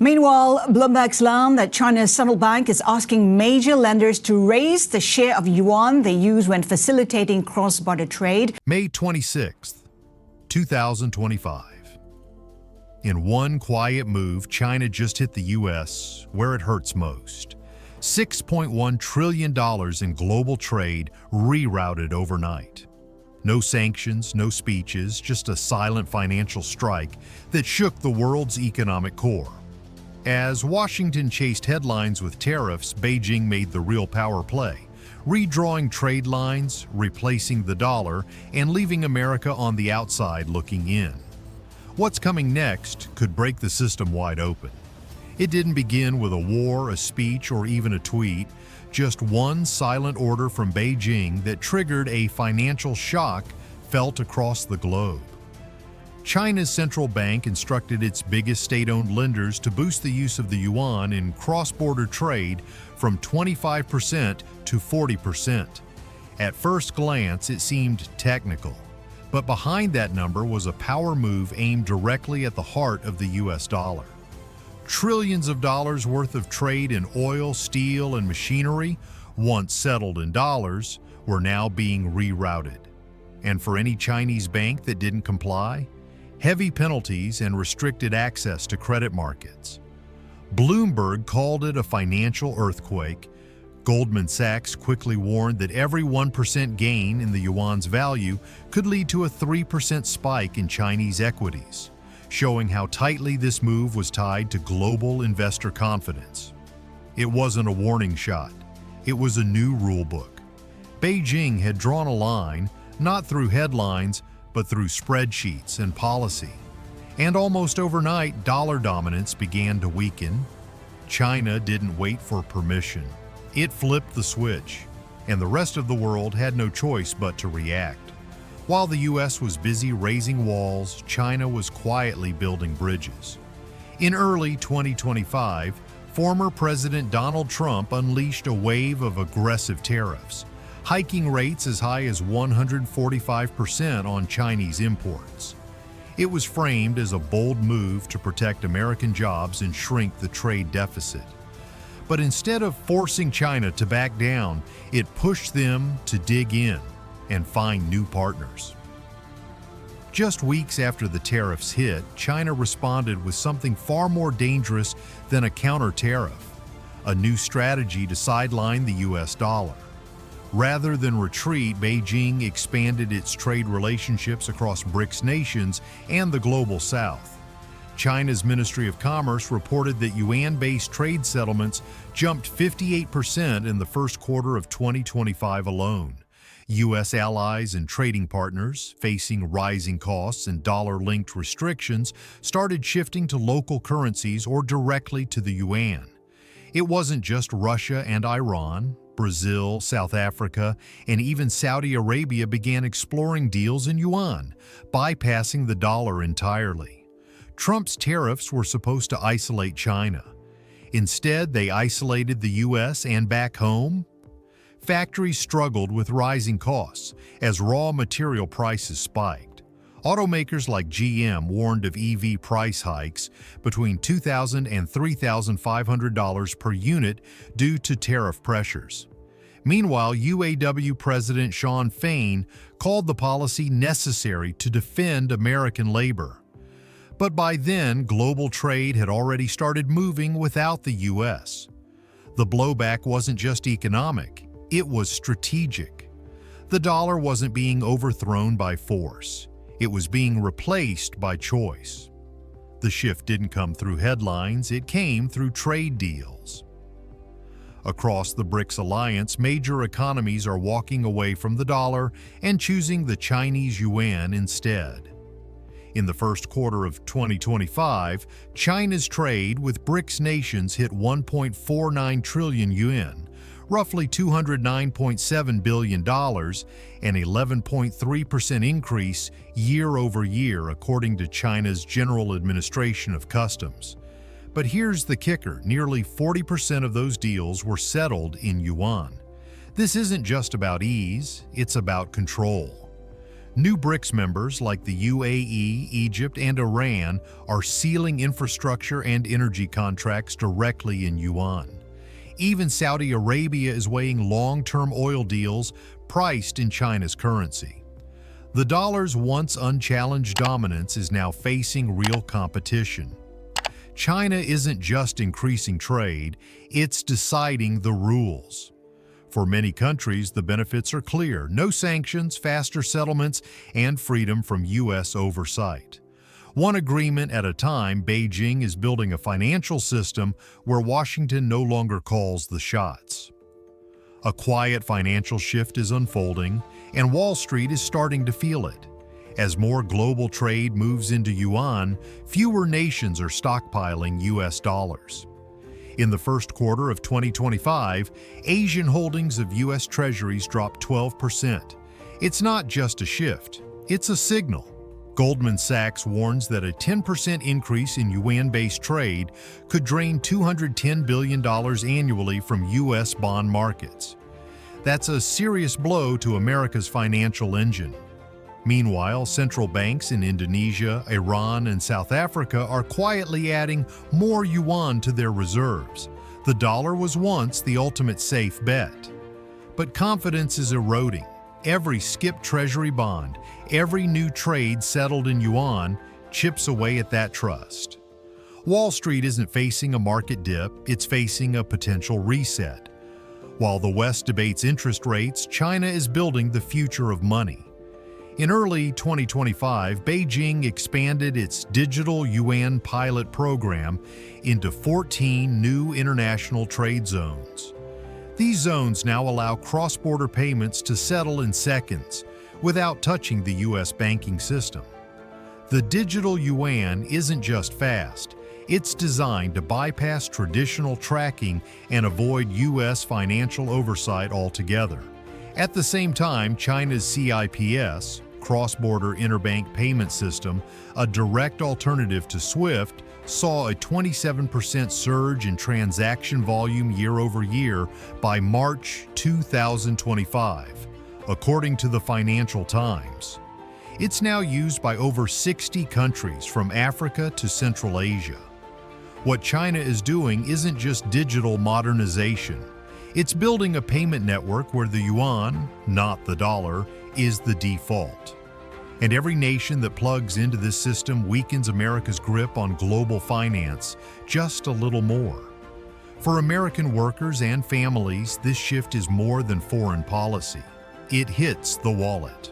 Meanwhile, Bloomberg's learned that China's central bank is asking major lenders to raise the share of yuan they use when facilitating cross-border trade. May 26th, 2025. In one quiet move, China just hit the U.S. where it hurts most. $6.1 trillion in global trade rerouted overnight. No sanctions, no speeches, just a silent financial strike that shook the world's economic core. As Washington chased headlines with tariffs, Beijing made the real power play, redrawing trade lines, replacing the dollar, and leaving America on the outside looking in. What's coming next could break the system wide open. It didn't begin with a war, a speech, or even a tweet, just one silent order from Beijing that triggered a financial shock felt across the globe. China's central bank instructed its biggest state-owned lenders to boost the use of the yuan in cross-border trade from 25% to 40%. At first glance, it seemed technical, but behind that number was a power move aimed directly at the heart of the US dollar. Trillions of dollars worth of trade in oil, steel, and machinery, once settled in dollars, were now being rerouted. And for any Chinese bank that didn't comply, heavy penalties and restricted access to credit markets. Bloomberg called it a financial earthquake. Goldman Sachs quickly warned that every 1% gain in the yuan's value could lead to a 3% spike in Chinese equities, showing how tightly this move was tied to global investor confidence. It wasn't a warning shot. It was a new rulebook. Beijing had drawn a line, not through headlines, but through spreadsheets and policy. And almost overnight, dollar dominance began to weaken. China didn't wait for permission. It flipped the switch, and the rest of the world had no choice but to react. While the US was busy raising walls, China was quietly building bridges. In early 2025, former President Donald Trump unleashed a wave of aggressive tariffs, hiking rates as high as 145% on Chinese imports. It was framed as a bold move to protect American jobs and shrink the trade deficit. But instead of forcing China to back down, it pushed them to dig in and find new partners. Just weeks after the tariffs hit, China responded with something far more dangerous than a counter-tariff, a new strategy to sideline the US dollar. Rather than retreat, Beijing expanded its trade relationships across BRICS nations and the global south. China's Ministry of Commerce reported that yuan-based trade settlements jumped 58% in the first quarter of 2025 alone. U.S. allies and trading partners, facing rising costs and dollar-linked restrictions, started shifting to local currencies or directly to the yuan. It wasn't just Russia and Iran. Brazil, South Africa, and even Saudi Arabia began exploring deals in yuan, bypassing the dollar entirely. Trump's tariffs were supposed to isolate China. Instead, they isolated the U.S. and back home. Factories struggled with rising costs as raw material prices spiked. Automakers like GM warned of EV price hikes between $2,000 and $3,500 per unit due to tariff pressures. Meanwhile, UAW President Shawn Fain called the policy necessary to defend American labor. But by then, global trade had already started moving without the U.S. The blowback wasn't just economic, it was strategic. The dollar wasn't being overthrown by force. It was being replaced by choice. The shift didn't come through headlines, it came through trade deals. Across the BRICS alliance, major economies are walking away from the dollar and choosing the Chinese yuan instead. In the first quarter of 2025, China's trade with BRICS nations hit 1.49 trillion yuan, roughly $209.7 billion, an 11.3% increase year over year, according to China's General Administration of Customs. But here's the kicker, nearly 40% of those deals were settled in yuan. This isn't just about ease, it's about control. New BRICS members like the UAE, Egypt, and Iran are sealing infrastructure and energy contracts directly in yuan. Even Saudi Arabia is weighing long-term oil deals priced in China's currency. The dollar's once unchallenged dominance is now facing real competition. China isn't just increasing trade, it's deciding the rules. For many countries, the benefits are clear: no sanctions, faster settlements, and freedom from U.S. oversight. One agreement at a time, Beijing is building a financial system where Washington no longer calls the shots. A quiet financial shift is unfolding, and Wall Street is starting to feel it. As more global trade moves into yuan, fewer nations are stockpiling U.S. dollars. In the first quarter of 2025, Asian holdings of U.S. Treasuries dropped 12%. It's not just a shift, it's a signal. Goldman Sachs warns that a 10% increase in yuan-based trade could drain $210 billion annually from U.S. bond markets. That's a serious blow to America's financial engine. Meanwhile, central banks in Indonesia, Iran, and South Africa are quietly adding more yuan to their reserves. The dollar was once the ultimate safe bet. But confidence is eroding. Every skipped treasury bond, every new trade settled in yuan chips away at that trust. Wall Street isn't facing a market dip, it's facing a potential reset. While the West debates interest rates, China is building the future of money. In early 2025, Beijing expanded its digital yuan pilot program into 14 new international trade zones. These zones now allow cross-border payments to settle in seconds without touching the U.S. banking system. The digital yuan isn't just fast, it's designed to bypass traditional tracking and avoid U.S. financial oversight altogether. At the same time, China's CIPS, Cross-Border Interbank Payment System, a direct alternative to SWIFT, saw a 27% surge in transaction volume year over year by March 2025, according to the Financial Times. It's now used by over 60 countries from Africa to Central Asia. What China is doing isn't just digital modernization. It's building a payment network where the yuan, not the dollar, is the default. And every nation that plugs into this system weakens America's grip on global finance just a little more. For American workers and families, this shift is more than foreign policy. It hits the wallet.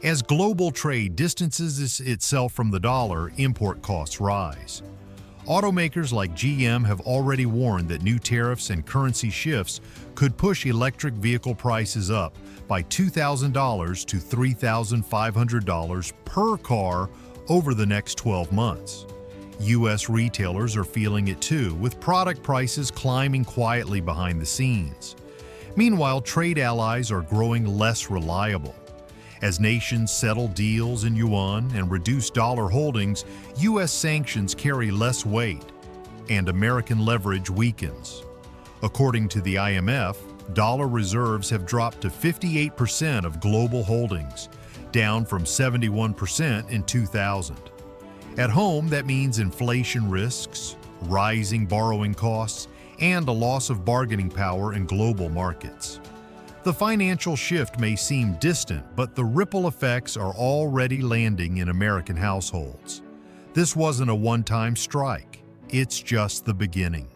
As global trade distances itself from the dollar, import costs rise. Automakers like GM have already warned that new tariffs and currency shifts could push electric vehicle prices up by $2,000 to $3,500 per car over the next 12 months. U.S. retailers are feeling it too, with product prices climbing quietly behind the scenes. Meanwhile, trade allies are growing less reliable. As nations settle deals in yuan and reduce dollar holdings, U.S. sanctions carry less weight, and American leverage weakens. According to the IMF, dollar reserves have dropped to 58% of global holdings, down from 71% in 2000. At home, that means inflation risks, rising borrowing costs, and a loss of bargaining power in global markets. The financial shift may seem distant, but the ripple effects are already landing in American households. This wasn't a one-time strike. It's just the beginning.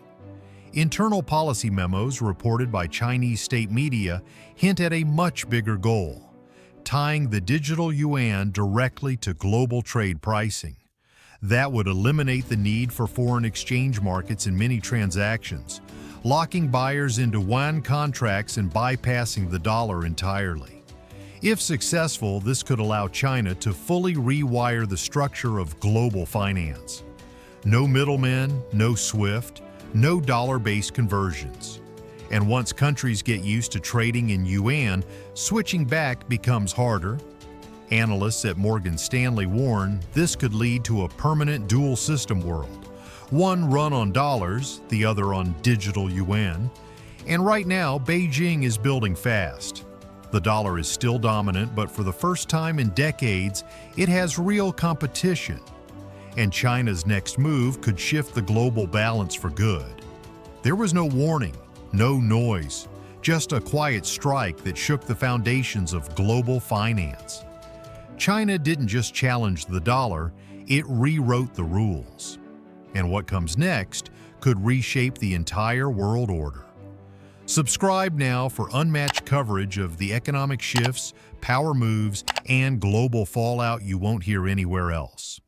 Internal policy memos reported by Chinese state media hint at a much bigger goal: tying the digital yuan directly to global trade pricing. That would eliminate the need for foreign exchange markets in many transactions, locking buyers into yuan contracts and bypassing the dollar entirely. If successful, this could allow China to fully rewire the structure of global finance. No middlemen, no SWIFT, no dollar-based conversions. And once countries get used to trading in yuan, switching back becomes harder. Analysts at Morgan Stanley warn this could lead to a permanent dual-system world, one run on dollars, the other on digital yuan. And right now, Beijing is building fast. The dollar is still dominant, but for the first time in decades, it has real competition. And China's next move could shift the global balance for good. There was no warning, no noise, just a quiet strike that shook the foundations of global finance. China didn't just challenge the dollar, it rewrote the rules. And what comes next could reshape the entire world order. Subscribe now for unmatched coverage of the economic shifts, power moves, and global fallout you won't hear anywhere else.